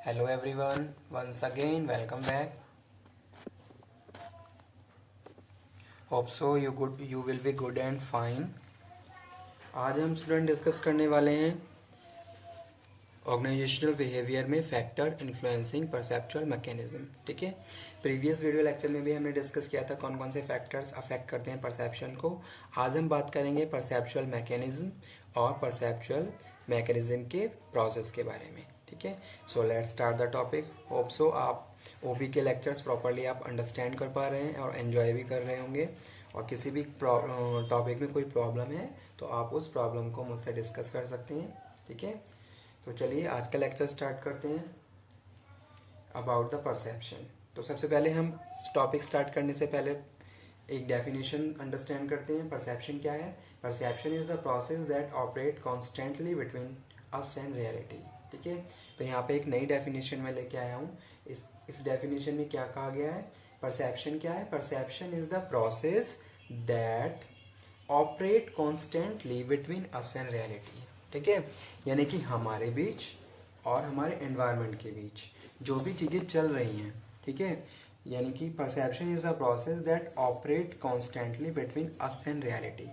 Hello everyone, once again welcome back. Hope so you will be good and fine. आज हम student discuss करने वाले हैं organisational behaviour में फैक्टर इन्फ्लुएंसिंग परसेप्चुअल मैकेनिज्म. ठीक है, प्रीवियस वीडियो लेक्चर में भी हमने डिस्कस किया था कौन कौन से फैक्टर्स अफेक्ट करते हैं परसेप्शन को. आज हम बात करेंगे परसेप्चुअल मैकेनिज्म और परसेप्चुअल मैकेनिज्म के प्रोसेस के बारे में. ठीक है, so let's start the topic. Hope so आप ओपी के लेक्चर्स प्रॉपरली आप अंडरस्टैंड कर पा रहे हैं और एंजॉय भी कर रहे होंगे. और किसी भी टॉपिक में कोई प्रॉब्लम है तो आप उस प्रॉब्लम को मुझसे डिस्कस कर सकते हैं. ठीक है, तो चलिए आज का लेक्चर स्टार्ट करते हैं अबाउट द परसेप्शन. तो सबसे पहले हम टॉपिक स्टार्ट करने से पहले एक डेफिनेशन अंडरस्टैंड करते हैं. परसेप्शन क्या है? Perception is the process that operate constantly between us and reality. ठीक है, तो यहाँ पे एक नई डेफिनेशन में लेके आया हूँ. इस डेफिनेशन में क्या कहा गया है? परसेप्शन क्या है? Perception is the process that operate constantly between us and reality. ठीक है, यानी कि हमारे बीच और हमारे एनवायरनमेंट के बीच जो भी चीजें चल रही हैं. ठीक है, यानी कि perception is a process that operate constantly between us and reality.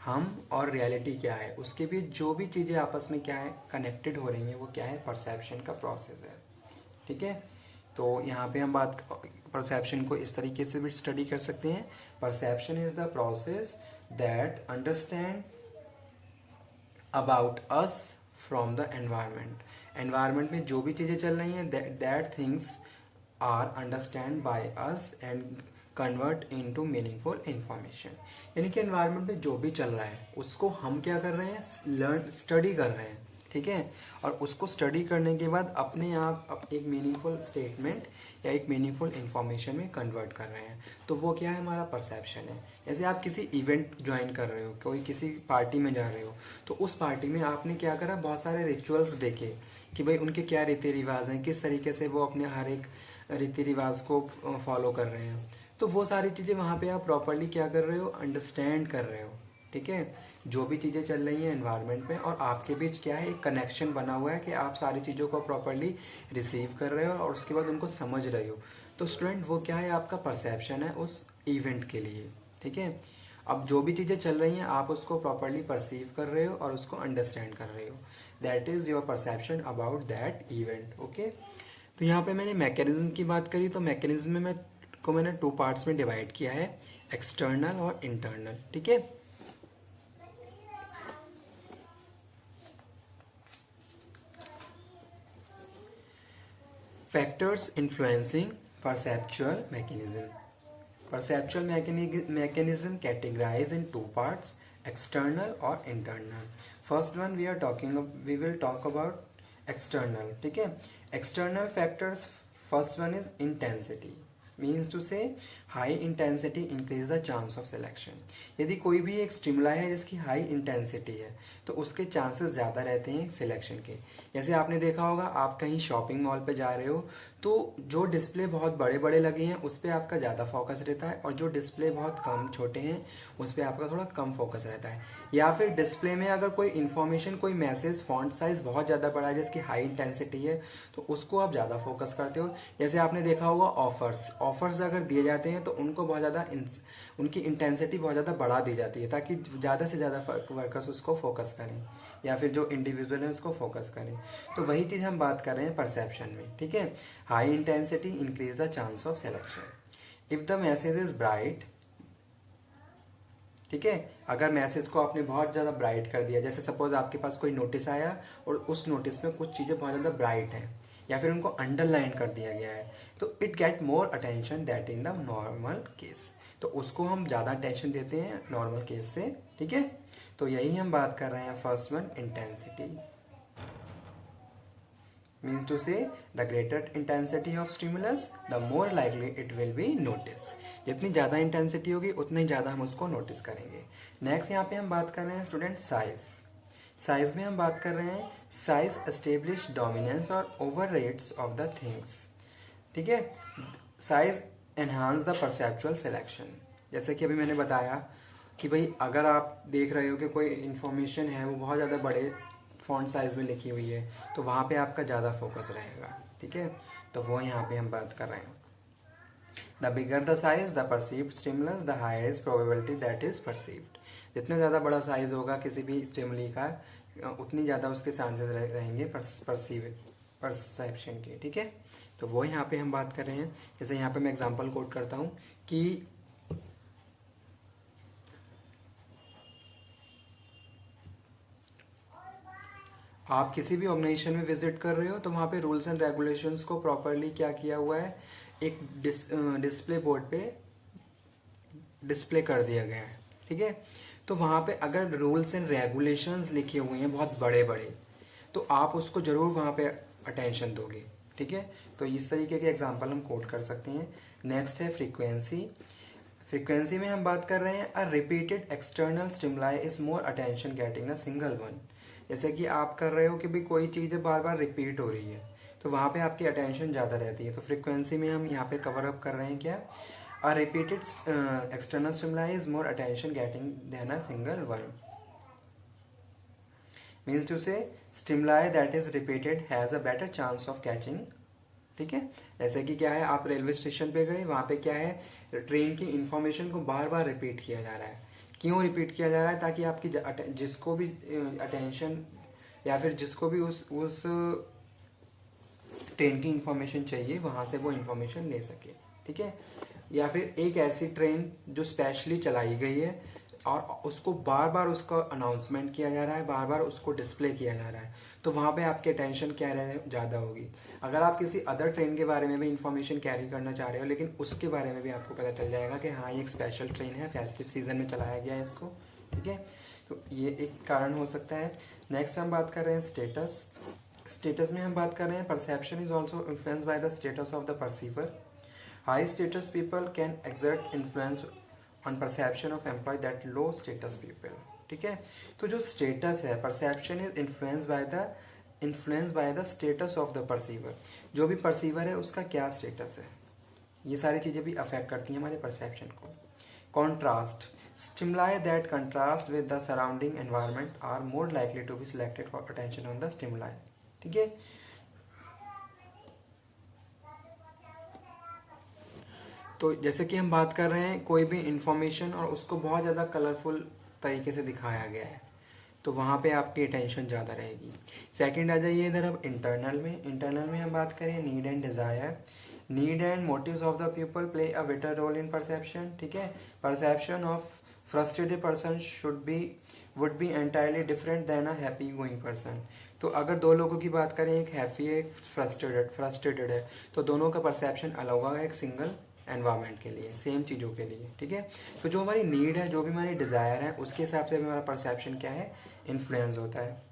हम और रियलिटी क्या है उसके बीच जो भी चीजें आपस में क्या है कनेक्टेड हो रही हैं वो क्या है? परसेप्शन का प्रोसेस है. ठीक है, तो यहाँ पे हम बात परसेप्शन को इस तरीके से भी स्टडी कर सकते हैं. Perception is the process that understand about us from the environment. Environment में जो भी चीजें चल रही हैं that things are understand by us and convert into meaningful information. यानी कि एनवायरमेंट में जो भी चल रहा है उसको हम क्या कर रहे हैं? लर्न स्टडी कर रहे हैं. ठीक है, और उसको स्टडी करने के बाद अपने आप एक मीनिंगफुल स्टेटमेंट या एक मीनिंगफुल इंफॉर्मेशन में कन्वर्ट कर रहे हैं. तो वो क्या है? हमारा परसेप्शन है. जैसे आप किसी इवेंट ज्वाइन कर रहे हो, कोई किसी पार्टी में जा रहे हो, तो उस पार्टी में आपने क्या करा? बहुत सारे रिचुअल्स देखे कि भाई उनके क्या रीति रिवाज हैं, किस तरीके से वो अपने हर एक रीति रिवाज को फॉलो कर रहे हैं. तो वो सारी चीजें वहां पे आप प्रॉपरली क्या कर रहे हो? अंडरस्टैंड कर रहे हो. ठीक है, जो भी चीजें चल रही हैं एनवायरनमेंट में और आपके बीच क्या है? एक कनेक्शन बना हुआ है कि आप सारी चीजों को प्रॉपरली रिसीव कर रहे हो और उसके बाद उनको समझ रहे हो. तो स्टूडेंट वो क्या है? आपका परसेप्शन है उस इवेंट के लिए. ठीक है, अब जो भी चीजें चल रही हैं आप उसको प्रॉपरली परसीव कर रहे हो और उसको अंडरस्टैंड कर रहे हो. That is your perception about that event. Okay, तो यहाँ पे मैंने मैकेनिज्म की बात करी. तो मैकेनिज्म में मैंने टू पार्ट्स में डिवाइड किया है, एक्सटर्नल और इंटरनल. ठीक है, factors influencing perceptual mechanism. Perceptual mechanism categorized in two parts, external or internal. First one we will talk about external. ठीक है, external factors. First one is intensity. Means to say high intensity increase the chance of selection. यदि कोई भी एक stimuli है जिसकी high intensity है तो उसके चांसेस ज़्यादा रहते हैं सिलेक्शन के. जैसे आपने देखा होगा आप कहीं शॉपिंग मॉल पे जा रहे हो तो जो डिस्प्ले बहुत बड़े बड़े लगे हैं उस पर आपका ज़्यादा फोकस रहता है और जो डिस्प्ले बहुत कम छोटे हैं उस पर आपका थोड़ा कम फोकस रहता है. या फिर डिस्प्ले में अगर कोई इन्फॉर्मेशन कोई मैसेज फॉन्ट साइज बहुत ज़्यादा बड़ा है जिसकी हाई इंटेंसिटी है तो उसको आप ज़्यादा फोकस करते हो. जैसे आपने देखा होगा ऑफर्स अगर दिए जाते हैं तो उनको बहुत ज़्यादा उनकी इंटेंसिटी बहुत ज़्यादा बढ़ा दी जाती है ताकि ज़्यादा से ज़्यादा वर्कर्स उसको फोकस करें या फिर जो इंडिविजुअल है उसको फोकस करें. तो वही चीज़ हम बात कर रहे हैं परसेप्शन में. ठीक है, high intensity increase the chance of selection if the message is bright. ठीक है, अगर मैसेज को आपने बहुत ज़्यादा ब्राइट कर दिया, जैसे सपोज आपके पास कोई नोटिस आया और उस नोटिस में कुछ चीज़ें बहुत ज़्यादा ब्राइट हैं या फिर उनको अंडरलाइन कर दिया गया है तो it get more attention that in the normal case. तो उसको हम ज़्यादा अटेंशन देते हैं नॉर्मल केस से. ठीक है, तो यही हम बात कर रहे हैं. First one intensity means to say the greater intensity of stimulus the more likely it will be noticed. जितनी ज़्यादा इंटेंसिटी होगी उतनी ज़्यादा हम उसको नोटिस करेंगे. नेक्स्ट यहाँ पे हम बात कर रहे हैं स्टूडेंट साइज में हम बात कर रहे हैं साइज एस्टेब्लिश डोमिनेंस और over rates of the things. ठीक है, size enhance the perceptual selection. जैसे कि अभी मैंने बताया कि भाई अगर आप देख रहे हो कि कोई इन्फॉर्मेशन है वो बहुत ज़्यादा बड़े फॉन्ट साइज में लिखी हुई है, तो वहाँ पे आपका ज़्यादा फोकस रहेगा। ठीक है, तो वो यहाँ पे हम बात कर रहे हैं। The bigger the size the perceived stimulus the higher is probability that is perceived. जितना ज़्यादा बड़ा साइज होगा किसी भी स्टिमुली का, उतनी ज़्यादा उसके चांसेस रहेंगे परसेप्शन के। ठीक है, तो वो यहाँ पे हम बात कर रहे हैं। जैसे यहाँ पे मैं एग्जांपल कोट करता हूँ कि आप किसी भी ऑर्गेनाइजेशन में विजिट कर रहे हो तो वहाँ पे रूल्स एंड रेगुलेशंस को प्रॉपरली क्या किया हुआ है, एक डिस्प्ले बोर्ड पे डिस्प्ले कर दिया गया है। ठीक है, तो वहाँ पे अगर रूल्स एंड रेगुलेशंस लिखे हुए हैं बहुत बड़े बड़े, तो आप उसको जरूर वहाँ पे अटेंशन दोगे। ठीक है, तो इस तरीके के एग्जांपल हम कोट कर सकते हैं। नेक्स्ट है फ्रीक्वेंसी। फ्रीक्वेंसी में हम बात कर रहे हैं a repeated external stimuli is more attention getting a single one. जैसे कि आप कर रहे हो कि भाई कोई चीज़ बार बार रिपीट हो रही है, तो वहाँ पे आपकी अटेंशन ज़्यादा रहती है। तो फ्रीक्वेंसी में हम यहाँ पे कवर अप कर रहे हैं क्या, a repeated external stimuli is more attention getting than a single one. Means to say stimuli that is repeated has a better chance of catching. ठीक है, जैसे कि क्या है, आप रेलवे स्टेशन पे गए, वहाँ पे क्या है, ट्रेन की इंफॉर्मेशन को बार बार रिपीट किया जा रहा है। क्यों रिपीट किया जा रहा है, ताकि आपकी जिसको भी अटेंशन या फिर जिसको भी उस ट्रेन की इंफॉर्मेशन चाहिए वहाँ से वो इंफॉर्मेशन ले सके। ठीक है, या फिर एक ऐसी ट्रेन जो स्पेशली चलाई गई है और उसको बार बार उसका अनाउंसमेंट किया जा रहा है, बार बार उसको डिस्प्ले किया जा रहा है, तो वहाँ पे आपकी अटेंशन क्या ज़्यादा होगी। अगर आप किसी अदर ट्रेन के बारे में भी इंफॉर्मेशन कैरी करना चाह रहे हो, लेकिन उसके बारे में भी आपको पता चल जाएगा कि हाँ ये एक स्पेशल ट्रेन है, फेस्टिव सीजन में चलाया गया है इसको। ठीक है, तो ये एक कारण हो सकता है। नेक्स्ट हम बात कर रहे हैं स्टेटस। स्टेटस में हम बात कर रहे हैं perception is also influence by the status of the perceiver. High status people can exert influence on perception of employee that low status people. ठीक है, तो जो स्टेटस है, perception is influence by the status of the perceiver. जो भी perceiver है उसका क्या स्टेटस है, ये सारी चीजें भी अफेक्ट करती हैं हमारे परसेप्शन को। Contrast, stimuli that contrast with the surrounding environment are more likely to be selected for attention on the stimuli. ठीक है, तो जैसे कि हम बात कर रहे हैं कोई भी इंफॉर्मेशन और उसको बहुत ज़्यादा कलरफुल तरीके से दिखाया गया है, तो वहाँ पे आपकी अटेंशन ज़्यादा रहेगी। सेकंड आ जाइए इधर अब इंटरनल में। इंटरनल में हम बात करें need and desire. Need and motives of the people play a vital role in perception. ठीक है, perception of frustrated person would be entirely different than a happy going person. तो अगर दो लोगों की बात करें, एक हैप्पी है एक फ्रस्ट्रेटेड है, तो दोनों का परसेप्शन अलग होगा एक सिंगल एनवायरमेंट के लिए, सेम चीज़ों के लिए। ठीक है, तो जो हमारी नीड है, जो भी हमारी डिज़ायर है, उसके हिसाब से हमारा परसेप्शन क्या है, इन्फ्लुएंस होता है।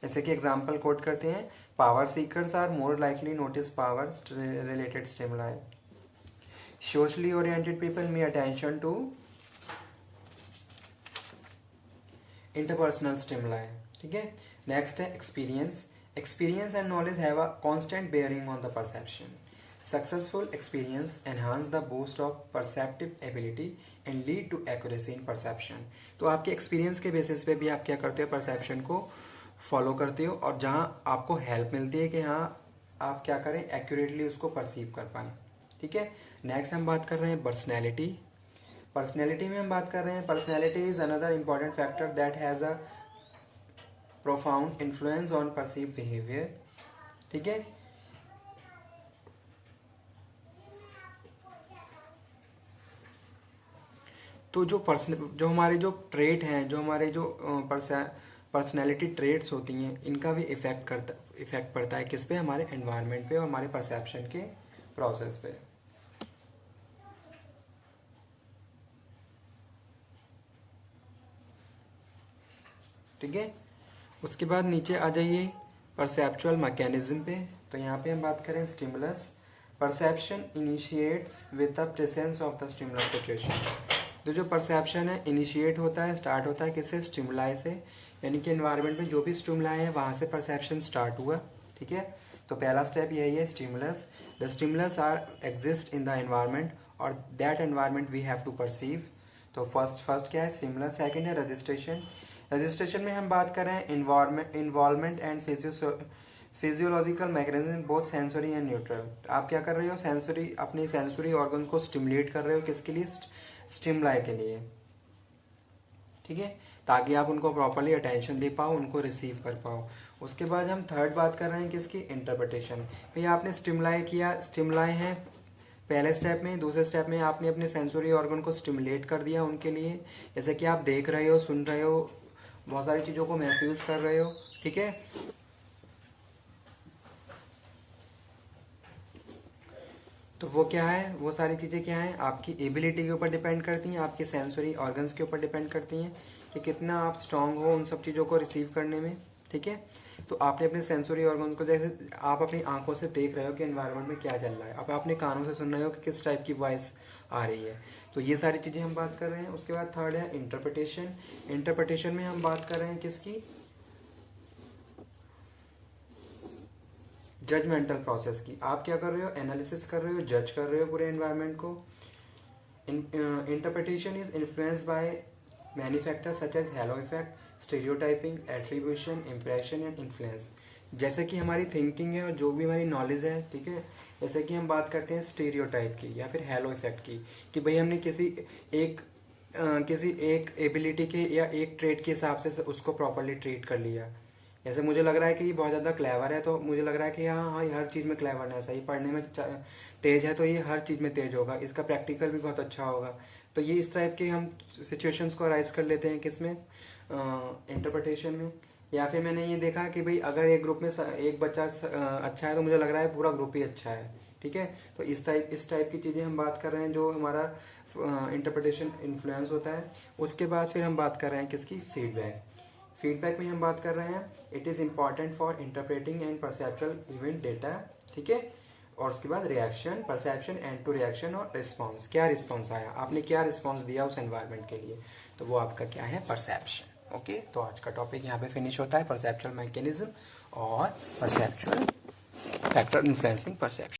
जैसे कि एग्जांपल कोट करते हैं, power seekers are more likely notice power related stimuli. Socially oriented people may attention to interpersonal stimuli. ठीक है, नेक्स्ट है experience. Experience and knowledge have a constant bearing on the perception. Successful experience enhance the boost of perceptive ability and lead to accuracy in perception. तो आपके experience के basis पे भी आप क्या करते हो, परसेप्शन को फॉलो करते हो, और जहाँ आपको हेल्प मिलती है कि हाँ आप क्या करें, एक्यूरेटली उसको परसीव कर पाएं। ठीक है, नेक्स्ट हम बात कर रहे हैं पर्सनैलिटी। पर्सनैलिटी में हम बात कर रहे हैं, personality is another important factor that has a profound influence on perceive behaviour. ठीक है, तो जो हमारे जो ट्रेट हैं, जो हमारे जो पर्सनैलिटी ट्रेट्स होती हैं, इनका भी इफेक्ट पड़ता है किस पे, हमारे एनवायरनमेंट पे और हमारे परसेप्शन के प्रोसेस पे। ठीक है, उसके बाद नीचे आ जाइए परसेप्चुअल मैकेनिज्म पे। तो यहाँ पे हम बात करें stimulus. Perception initiates with the presence of the stimulus situation. तो जो परसेप्शन है इनिशिएट होता है, स्टार्ट होता है किससे, स्टिमुलाई से, यानी कि एनवायरनमेंट में जो भी स्टिमुलाई है वहाँ से परसेप्शन स्टार्ट हुआ। ठीक है, तो पहला स्टेप यही है, stimulus. The stimulus are exist in the environment और that environment we have to perceive. तो फर्स्ट क्या है, स्टिमुलस। सेकंड है रजिस्ट्रेशन। रजिस्ट्रेशन में हम बात कर रहे हैं involvement and physiological mechanism both sensory and neutral. आप क्या कर रहे हो, सेंसरी, अपनी सेंसरी ऑर्गन को स्टिमुलेट कर रहे हो, किसके लिए, स्टिमुलाई के लिए, ठीक है, ताकि आप उनको प्रॉपरली अटेंशन दे पाओ, उनको रिसीव कर पाओ। उसके बाद हम थर्ड बात कर रहे हैं किसकी, इंटरप्रिटेशन। भैया आपने स्टिमुलाई किया, स्टिमुलाई है पहले स्टेप में, दूसरे स्टेप में आपने अपने सेंसरी ऑर्गन को स्टिमुलेट कर दिया उनके लिए, जैसे कि आप देख रहे हो, सुन रहे हो, बहुत सारी चीज़ों को महसूस कर रहे हो, ठीक है। तो वो क्या है, वो सारी चीज़ें क्या हैं, आपकी एबिलिटी के ऊपर डिपेंड करती हैं, आपके सेंसरी ऑर्गन्स के ऊपर डिपेंड करती हैं कि कितना आप स्ट्रांग हो उन सब चीज़ों को रिसीव करने में, ठीक है। तो आपने अपने सेंसरी ऑर्गन्स को, जैसे आप अपनी आंखों से देख रहे हो कि एनवायरनमेंट में क्या चल रहा है, आप अपने कानों से सुन रहे हो कि किस टाइप की वॉइस आ रही है। तो ये सारी चीज़ें हम बात कर रहे हैं। उसके बाद थर्ड है इंटरप्रिटेशन। इंटरप्रिटेशन में हम बात कर रहे हैं किसकी, जजमेंटल प्रोसेस की। आप क्या कर रहे हो, एनालिसिस कर रहे हो, जज कर रहे हो पूरे एनवायरनमेंट को। Interpretation is influenced by many factors such as halo effect, stereotyping, attribution, impression and influence. जैसे कि हमारी थिंकिंग है और जो भी हमारी नॉलेज है, ठीक है, जैसे कि हम बात करते हैं स्टीरियोटाइप की या फिर हैलो इफेक्ट की, कि भाई हमने किसी एक एबिलिटी के या एक ट्रेट के हिसाब से उसको प्रॉपरली ट्रीट कर लिया। जैसे मुझे लग रहा है कि ये बहुत ज़्यादा क्लेवर है, तो मुझे लग रहा है कि हाँ हाँ ये हर चीज़ में क्लेवरनेस है, ये पढ़ने में तेज है तो ये हर चीज़ में तेज होगा, इसका प्रैक्टिकल भी बहुत अच्छा होगा। तो ये इस टाइप के हम सिचुएशंस को राइज कर लेते हैं किसमें, इंटरप्रिटेशन में। या फिर मैंने ये देखा कि भाई अगर एक ग्रुप में एक बच्चा अच्छा है तो मुझे लग रहा है पूरा ग्रुप ही अच्छा है, ठीक है। तो इस टाइप की चीज़ें हम बात कर रहे हैं जो हमारा इंटरप्रिटेशन इन्फ्लुएंस होता है। उसके बाद फिर हम बात कर रहे हैं किसकी, फीडबैक। फीडबैक में हम बात कर रहे हैं it is important for interpreting and perceptual event data, ठीक है। और उसके बाद reaction, perception, and to reaction और रिस्पॉन्स। क्या रिस्पॉन्स आया, आपने क्या रिस्पॉन्स दिया उस एनवायरनमेंट के लिए, तो वो आपका क्या है, परसेप्शन। ओके, तो आज का टॉपिक यहाँ पे फिनिश होता है, परसेप्चुअल मैकेनिज्म और परसेप्चुअल फैक्टर इन्फ्लुएंसिंग परसेप्शन।